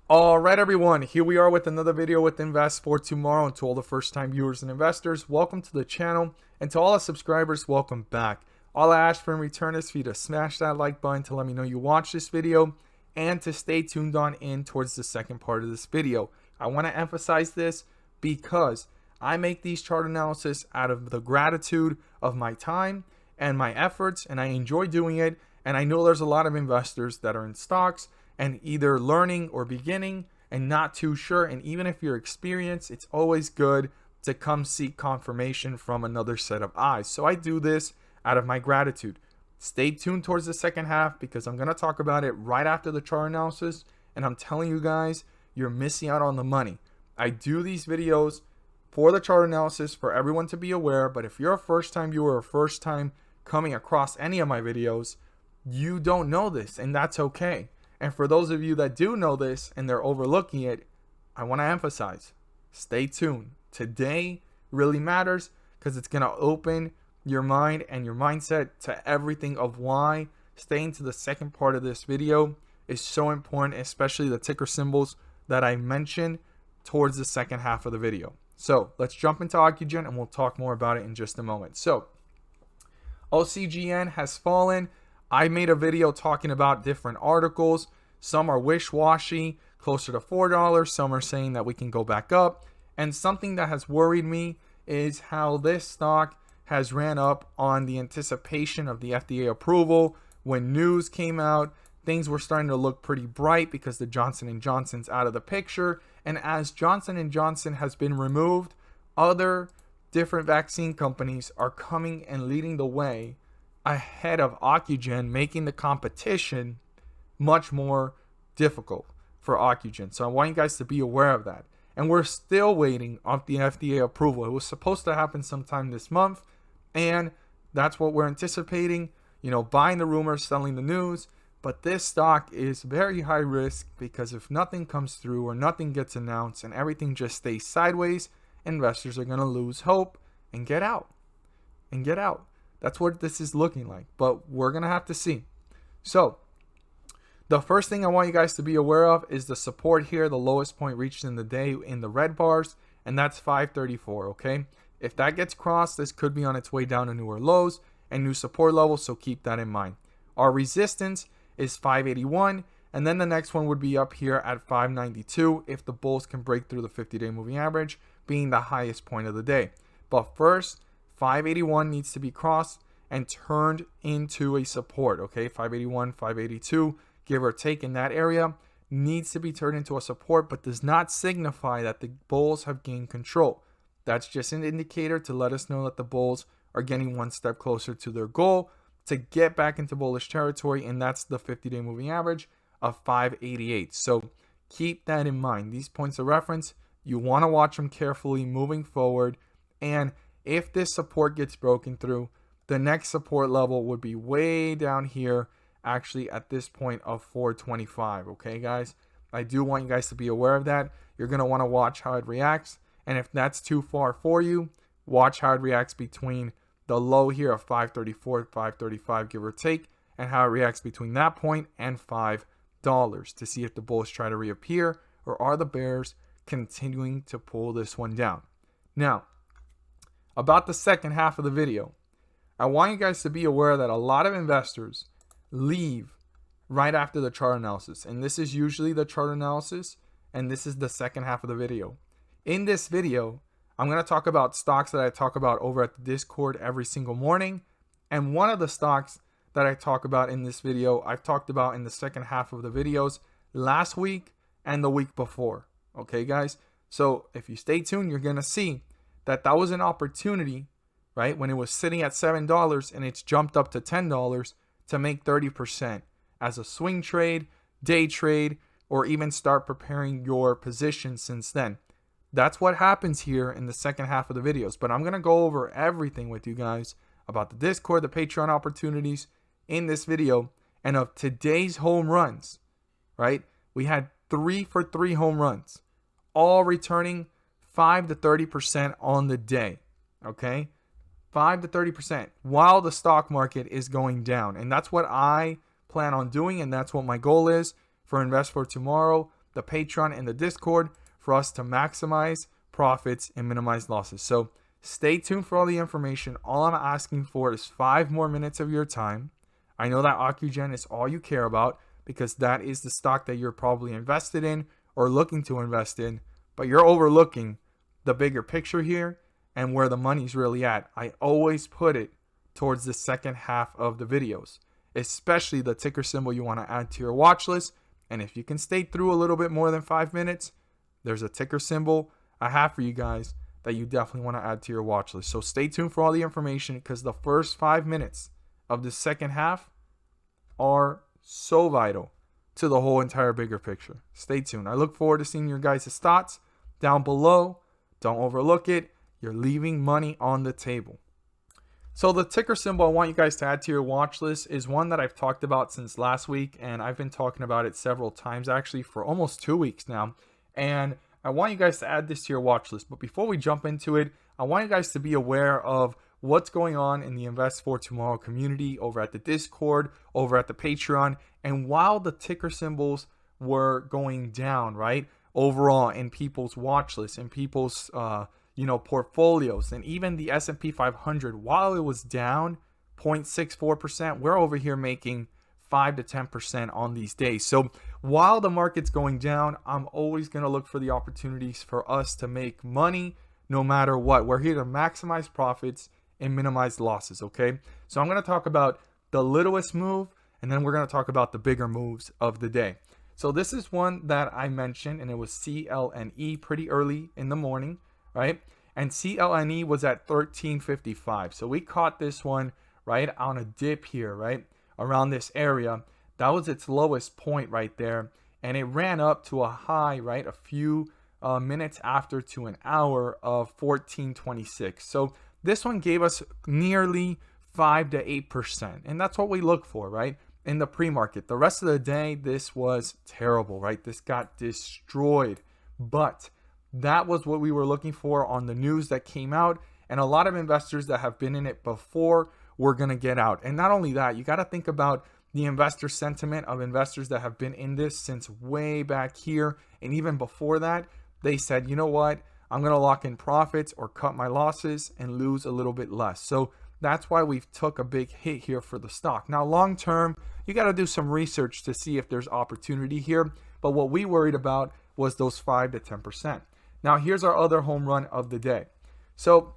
All right, everyone, here we are with another video with Invest for Tomorrow. And to all the first-time viewers and investors, welcome to the channel. And to all the subscribers, welcome back. All I ask for in return is for you to smash that like button to let me know you watched this video and to stay tuned on in towards the second part of this video. I want to emphasize this because I make these chart analysis out of the gratitude of my time and my efforts, and I enjoy doing it. And I know there's a lot of investors that are in stocks and either learning or beginning and not too sure. And even if you're experienced, it's always good to come seek confirmation from another set of eyes. So I do this out of my gratitude. Stay tuned towards the second half because I'm going to talk about it right after the chart analysis. And I'm telling you guys, you're missing out on the money. I do these videos for the chart analysis for everyone to be aware. But if you're a first-time viewer or first time coming across any of my videos, you don't know this, and that's okay. And for those of you that do know this and they're overlooking it, I want to emphasize, stay tuned. Today really matters because it's going to open your mind and your mindset to everything of why staying to the second part of this video is so important, especially the ticker symbols that I mentioned towards the second half of the video. So let's jump into Ocugen and we'll talk more about it in just a moment. So Ocgn has fallen. I made a video talking about different articles. Some are wish-washy, closer to $4. Some are saying that we can go back up. And something that has worried me is how this stock has ran up on the anticipation of the FDA approval. When news came out, things were starting to look pretty bright because the Johnson & Johnson's out of the picture. And as Johnson & Johnson has been removed, other different vaccine companies are coming and leading the way ahead of Ocugen, making the competition much more difficult for Ocugen. So I want you guys to be aware of that. And we're still waiting on the FDA approval. It was supposed to happen sometime this month, and that's what we're anticipating. You know, buying the rumors, selling the news. But this stock is very high risk because if nothing comes through or nothing gets announced and everything just stays sideways, investors are going to lose hope and get out. That's what this is looking like, but we're going to have to see. So the first thing I want you guys to be aware of is the support here, the lowest point reached in the day in the red bars, and that's 534, okay? If that gets crossed, this could be on its way down to newer lows and new support levels, so keep that in mind. Our resistance is 581, and then the next one would be up here at 592 if the bulls can break through the 50-day moving average, being the highest point of the day. But first, 581 needs to be crossed and turned into a support, okay? 581, 582, give or take in that area, needs to be turned into a support, but does not signify that the bulls have gained control. That's just an indicator to let us know that the bulls are getting one step closer to their goal to get back into bullish territory, and that's the 50-day moving average of 588. So keep that in mind. These points of reference, you want to watch them carefully moving forward, and if this support gets broken through, the next support level would be way down here, actually at this point of 425. Okay, guys? I do want you guys to be aware of that. You're going to want to watch how it reacts. And if that's too far for you, watch how it reacts between the low here of 534, 535, give or take, and how it reacts between that point and $5 to see if the bulls try to reappear or are the bears continuing to pull this one down. Now, about the second half of the video, I want you guys to be aware that a lot of investors leave right after the chart analysis. And this is usually the chart analysis, and this is the second half of the video. In this video, I'm going to talk about stocks that I talk about over at the Discord every single morning. And one of the stocks that I talk about in this video, I've talked about in the second half of the videos last week and the week before. Okay, guys? So if you stay tuned, you're going to see that was an opportunity, right? When it was sitting at $7 and it's jumped up to $10 to make 30% as a swing trade, day trade, or even start preparing your position since then. That's what happens here in the second half of the videos. But I'm going to go over everything with you guys about the Discord, the Patreon opportunities in this video, and of today's home runs, right? We had 3 for 3 home runs, all returning 5 to 30% on the day, okay? 5 to 30% while the stock market is going down. And that's what I plan on doing, and that's what my goal is for Invest for Tomorrow, the Patreon, and the Discord for us to maximize profits and minimize losses. So stay tuned for all the information. All I'm asking for is 5 more minutes of your time. I know that Ocugen is all you care about because that is the stock that you're probably invested in or looking to invest in, but you're overlooking the bigger picture here and where the money's really at. I always put it towards the second half of the videos, especially the ticker symbol you want to add to your watch list. And if you can stay through a little bit more than 5 minutes, there's a ticker symbol I have for you guys that you definitely want to add to your watch list. So stay tuned for all the information because the first 5 minutes of the second half are so vital to the whole entire bigger picture. Stay tuned. I look forward to seeing your guys' thoughts down below. Don't overlook it. You're leaving money on the table. So the ticker symbol I want you guys to add to your watch list is one that I've talked about since last week, and I've been talking about it several times actually for almost 2 weeks now. And I want you guys to add this to your watch list. But before we jump into it, I want you guys to be aware of what's going on in the Invest for Tomorrow community over at the Discord, over at the Patreon. And while the ticker symbols were going down, right, overall in people's watch lists, in people's portfolios, and even the S&P 500, while it was down 0.64%, we're over here making 5 to 10% on these days. So while the market's going down, I'm always going to look for the opportunities for us to make money no matter what. We're here to maximize profits and minimize losses, okay? So I'm going to talk about the littlest move, and then we're going to talk about the bigger moves of the day. So this is one that I mentioned, and it was CLNE pretty early in the morning, right? And CLNE was at 13.55. So we caught this one right on a dip here, right? Around this area. That was its lowest point right there. And it ran up to a high, right? A few minutes after to an hour of 14.26. So this one gave us nearly 5 to 8%. And that's what we look for, right? In the pre-market. The rest of the day, this was terrible, right? This got destroyed. But that was what we were looking for on the news that came out. And a lot of investors that have been in it before were going to get out. And not only that, you got to think about the investor sentiment of investors that have been in this since way back here. And even before that, they said, you know what? I'm going to lock in profits or cut my losses and lose a little bit less. So that's why we've took a big hit here for the stock. Now, long term, you got to do some research to see if there's opportunity here. But what we worried about was those 5 to 10%. Now, here's our other home run of the day. So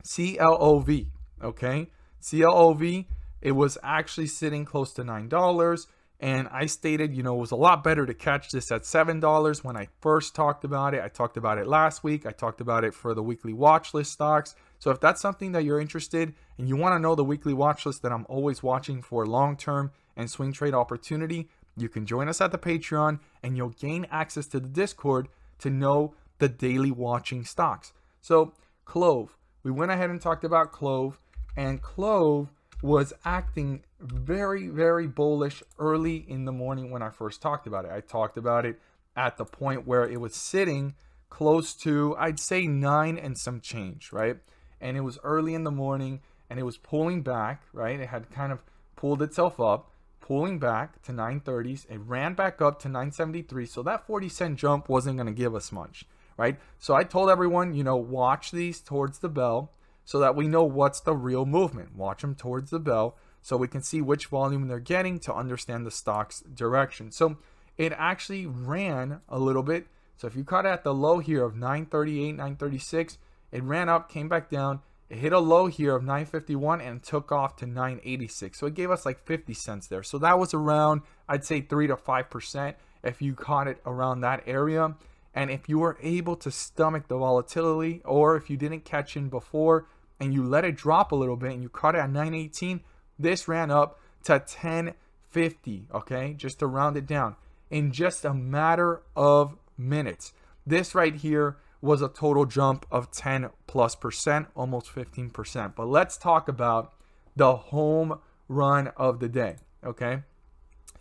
CLOV, okay? CLOV, it was actually sitting close to $9. And I stated, it was a lot better to catch this at $7 when I first talked about it. I talked about it last week. I talked about it for the weekly watch list stocks. So if that's something that you're interested and you want to know the weekly watch list that I'm always watching for long-term and swing trade opportunity, you can join us at the Patreon and you'll gain access to the Discord to know the daily watching stocks. So Clove, we went ahead and talked about Clove, and Clove was acting very, very bullish early in the morning when I first talked about it. I talked about it at the point where it was sitting close to, I'd say 9 and some change, right? And it was early in the morning and it was pulling back, right? It had kind of pulled itself up, pulling back to 930s. It ran back up to 973. So that 40-cent jump wasn't going to give us much, right? So I told everyone, watch these towards the bell so that we know what's the real movement. Watch them towards the bell so we can see which volume they're getting to understand the stock's direction. So it actually ran a little bit. So if you caught it at the low here of 938, 936, it ran up, came back down. It hit a low here of 951 and took off to 986. So it gave us like 50 cents there. So that was around, I'd say 3 to 5% if you caught it around that area. And if you were able to stomach the volatility, or if you didn't catch in before and you let it drop a little bit and you caught it at 918, this ran up to 1050, okay? Just to round it down in just a matter of minutes. This right here was a total jump of 10+%, almost 15%. But let's talk about the home run of the day, okay?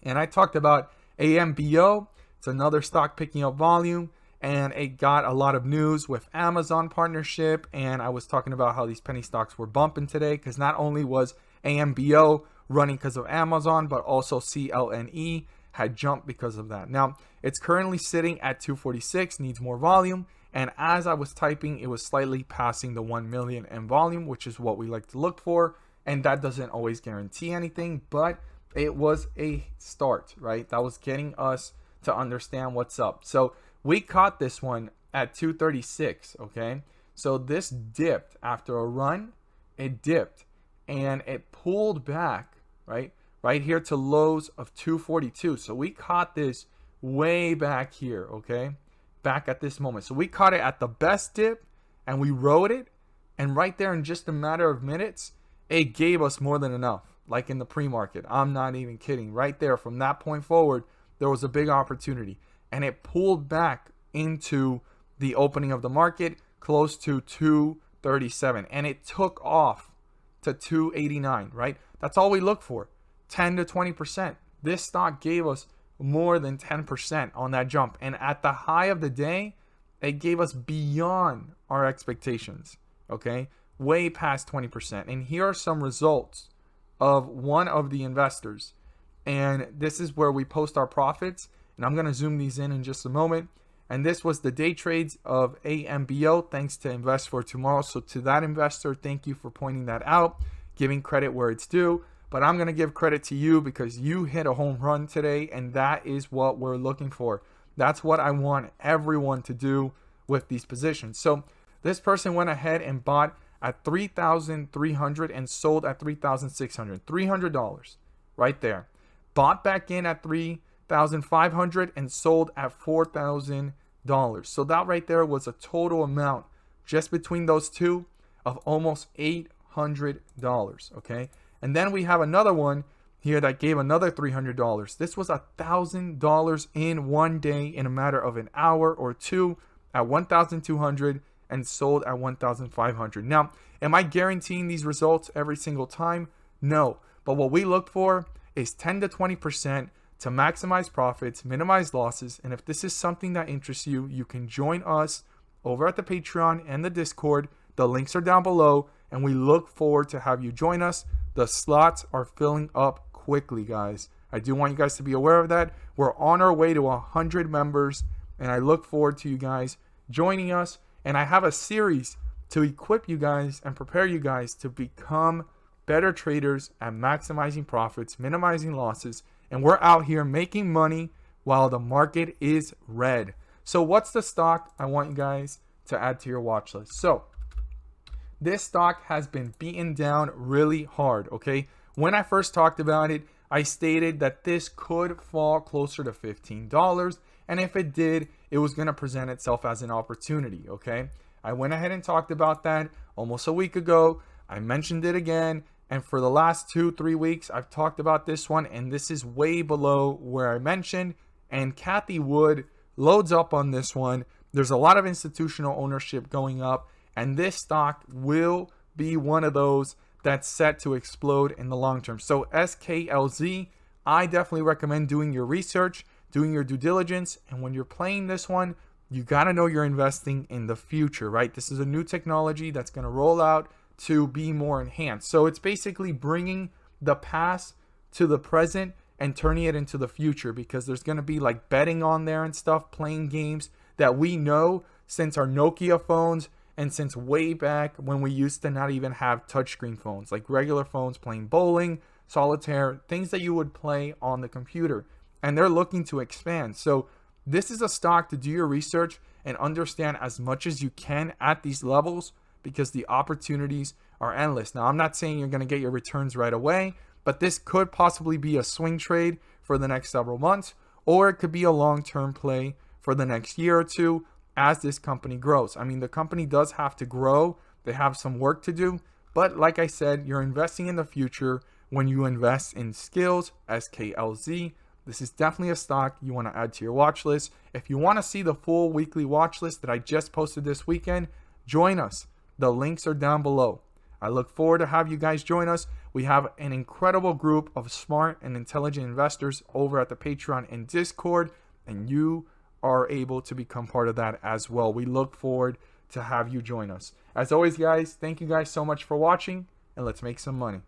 And I talked about AMBO. It's another stock picking up volume, and it got a lot of news with Amazon partnership. And I was talking about how these penny stocks were bumping today because not only was AMBO running because of Amazon, but also CLNE had jumped because of that. Now, It's currently sitting at 246, needs more volume. And as I was typing, it was slightly passing the 1 million in volume, which is what we like to look for. And that doesn't always guarantee anything, but it was a start, right? That was getting us to understand what's up. So we caught this one at 236, okay? So this dipped after a run, it dipped and it pulled back, right? Right here to lows of 242. So we caught this way back here, okay? Back at this moment. So we caught it at the best dip and we rode it. And right there in just a matter of minutes, it gave us more than enough. Like in the pre-market. I'm not even kidding. Right there from that point forward, there was a big opportunity. And it pulled back into the opening of the market close to 237. And it took off to 289, right? That's all we look for. 10 to 20%. This stock gave us more than 10% on that jump. And at the high of the day, it gave us beyond our expectations, okay? Way past 20%. And here are some results of one of the investors. And this is where we post our profits. And I'm going to zoom these in just a moment. And this was the day trades of AMBO, thanks to Invest for Tomorrow. So to that investor, thank you for pointing that out, giving credit where it's due. But I'm going to give credit to you because you hit a home run today, and that is what we're looking for. That's what I want everyone to do with these positions. So this person went ahead and bought at $3,300 and sold at $3,600. $300 right there. Bought back in at $3,500 and sold at $4,000. So that right there was a total amount just between those two of almost $800, okay? And then we have another one here that gave another $300. This was $1,000 in one day in a matter of an hour or two at $1,200 and sold at $1,500. Now, am I guaranteeing these results every single time? No. But what we look for is 10 to 20% to maximize profits, minimize losses. And if this is something that interests you, you can join us over at the Patreon and the Discord. The links are down below, and we look forward to have you join us. The slots are filling up quickly, guys. I do want you guys to be aware of that. We're on our way to 100 members, and I look forward to you guys joining us. And I have a series to equip you guys and prepare you guys to become better traders at maximizing profits, minimizing losses, and we're out here making money while the market is red. So what's the stock I want you guys to add to your watch list? So this stock has been beaten down really hard, okay? When I first talked about it, I stated that this could fall closer to $15, and if it did, it was going to present itself as an opportunity, okay? I went ahead and talked about that almost a week ago. I mentioned it again, and for the last 2-3 weeks, I've talked about this one, and this is way below where I mentioned, and Kathy Wood loads up on this one. There's a lot of institutional ownership going up, and this stock will be one of those that's set to explode in the long term. So SKLZ, I definitely recommend doing your research, doing your due diligence, and when you're playing this one, you got to know you're investing in the future, right? This is a new technology that's going to roll out to be more enhanced. So it's basically bringing the past to the present and turning it into the future, because there's going to be like betting on there and stuff, playing games that we know since our Nokia phones and since way back when we used to not even have touchscreen phones, like regular phones, playing bowling, solitaire, things that you would play on the computer. And they're looking to expand. So this is a stock to do your research and understand as much as you can at these levels, because the opportunities are endless. Now, I'm not saying you're going to get your returns right away, but this could possibly be a swing trade for the next several months, or it could be a long-term play for the next year or two as this company grows. I mean, the company does have to grow. They have some work to do, but like I said, you're investing in the future when you invest in skills, SKLZ. This is definitely a stock you want to add to your watch list. If you want to see the full weekly watch list that I just posted this weekend, join us. The links are down below. I look forward to have you guys join us. We have an incredible group of smart and intelligent investors over at the Patreon and Discord, and you are able to become part of that as well. We look forward to have you join us. As always, guys, thank you guys so much for watching, and let's make some money.